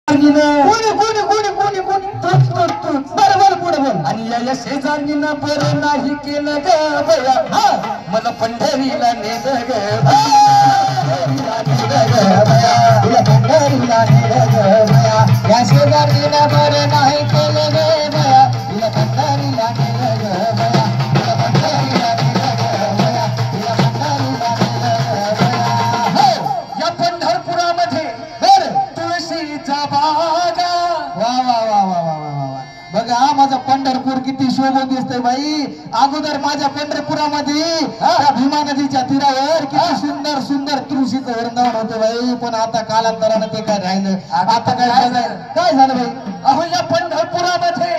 कोणी कोणी कोणी कोणी कोणी तूच तूच तूच बरोबर पुढे बोल. आणि या शेजारीनं बरं नाही केलं ग बया मला पंढरीला नेलं ग तुला पंढरीला नेलं ग बया. या शेजारीनं बरं नाही केलं ग बया तुला पंढरीला नेलं ग बया. तुला पंढरीला नेलं ग बया. तुला पंढरीला नेलं ग बया. या पंढरपुरामध्ये तुळशीचा बागा. वा वा वा वा वा वा वा. बघा माझं पंढरपूर किती शोभून दिसतंय बाई. अगोदर माझ्या पंढरपुरामध्ये त्या भीमा नदीच्या तीरावर किती सुंदर सुंदर तुळशीचं वृंदावन होतं बाई. पण आता कालांतरानं ते काय राहिलं. आता काय झालं बाई. अहो या पंढरपुरामध्ये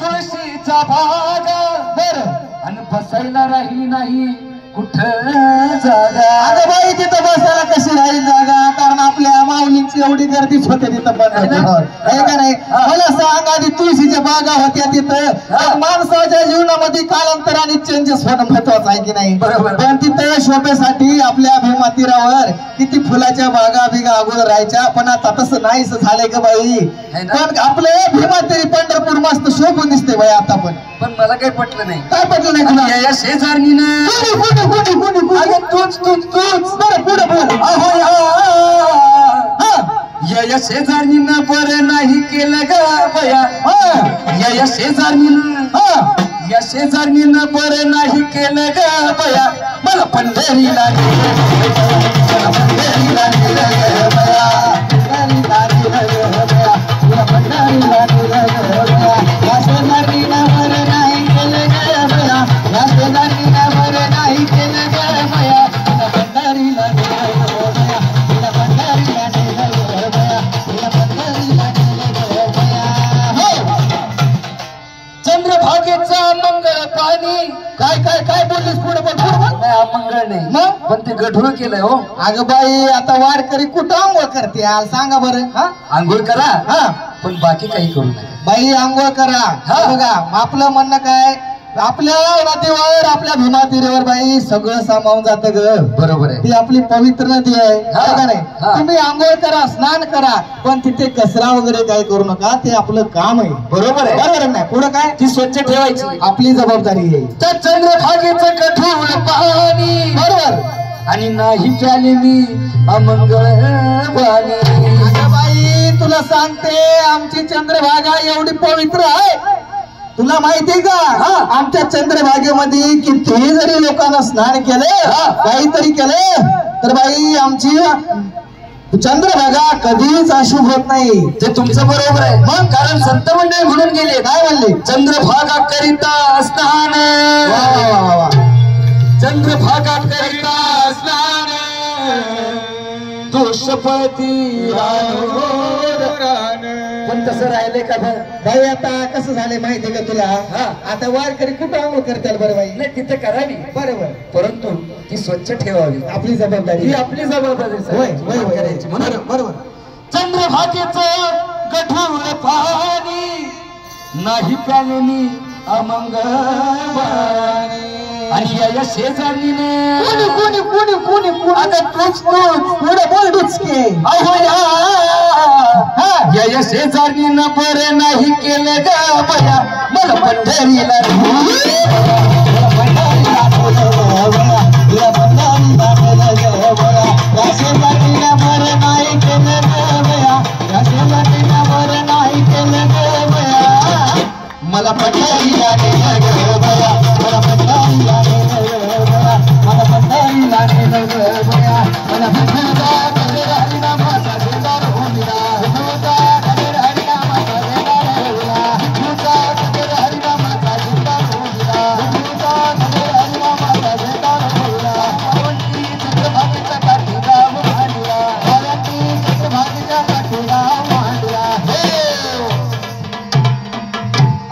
तुळशीचा बागा बरं आणि बसायला राहिली नाही कुठं जागा. अगं बाई तिथं बसायला कशी राहील जागा. कारण आपल्या माऊलींची एवढी गर्दीच होते तिथं पंढरपुरावर. आहे का नाही. मला सांग आधी तुळशीच्या बागा होत्या तिथं. माणसाच्या जीवनामध्ये कालांतराने चेंजेस होणं महत्वाचं आहे की नाही. बरोबर. पण तिथं शोभेसाठी आपल्या भीमा तीरावर किती फुलाच्या बागा बिगा अगोदर राहायच्या. पण आता तसं नाहीच झालंय का बाई. पण आपलं भीमा तीरी पंढरपूर मस्त शोभून दिसते बाई आता पण. पण मला काही पटलं नाही. काय पटलं नाही तुला. या शेजारीनं तूच तूच तूच बरं पुढे बोल. अहो या शेजारीनं बरं नाही केलं ग बया. या शेजारीनं बरं नाही केलं ग बया मला पंढरीला पंढरीला नेलं ग बया. पंढरीला नेलं ग बया. तुला पंढरीला नेलं ग बया. या शेजारीनं बरं नाही केलं ग बया. या शेजारीनं बरं नाही केलं ग बया. तुला पंढरीला नेलं ग बया. तुला पंढरीला नेलं ग बया. तुला पंढरीला नेलं ग बया. चंद्रभागेचा मंगळ पाणी. काय काय काय बोललीस पुढे बोल पुढे बोल. नाही मंगळ नाही मग पण ते गढूळ केलंय हो. अगं बाई आता वारकरी कुठं आंघोळ करते सांगा बरं. आंघोळ करा हा पण बाकी काही करू नका. बाई आंघोळ करा. बघा आपलं म्हणणं काय. आपल्या नदीवर आपल्या भीमा तीरावर बाई सगळं सामावून जातं ग. बरोबर आहे. ती आपली पवित्र नदी आहे का नाही. हा. तुम्ही आंघोळ करा स्नान करा पण तिथे कचरा वगैरे काय करू नका. ते आपलं काम आहे. बरोबर आहे. बरोबर नाही पुढं काय ती स्वच्छ ठेवायची आपली जबाबदारी आहे. त्या चंद्रभागेचं गढूळ पाणी बरोबर. आणि नाही प्याले मी अमंगळ पाणी. अगं बाई तुला सांगते आमची चंद्रभागा एवढी पवित्र आहे. तुला माहितीये का आमच्या चंद्रभागेमध्ये कितीही जरी लोकांना स्नान केलं काहीतरी केलं तर बाई आमची चंद्रभागा कधीच अशुभ होत नाही. ते तुमचं बरोबर आहे. मग कारण संत मंडळी म्हणून गेले काय म्हणले. चंद्रभागा करिता स्नान. वा वा वा वा. चंद्रभागा करिता स्नान दोषपती. पण तसं राहिले का बाई आता कसं झालंय माहितीये का तुला. आता वारकरी कुठं आंघोळ करतात बरं बाई. नाही तिथे करावी बरोबर परंतु ती स्वच्छ ठेवावी. आपली जबाबदारी ही आपली जबाबदारी होय होय होय करायची म्हणून. बरोबर. चंद्रभागेचं गढूळ पाणी नाही प्याले मी अमंगळ पाणी. आणि या शेजारीने कोणी कोणी कोणी कोणी आता तूच पुढे बोल डुचके. अहो या शेजारीनं बरं नाही केलं ग बया मला पंढरीला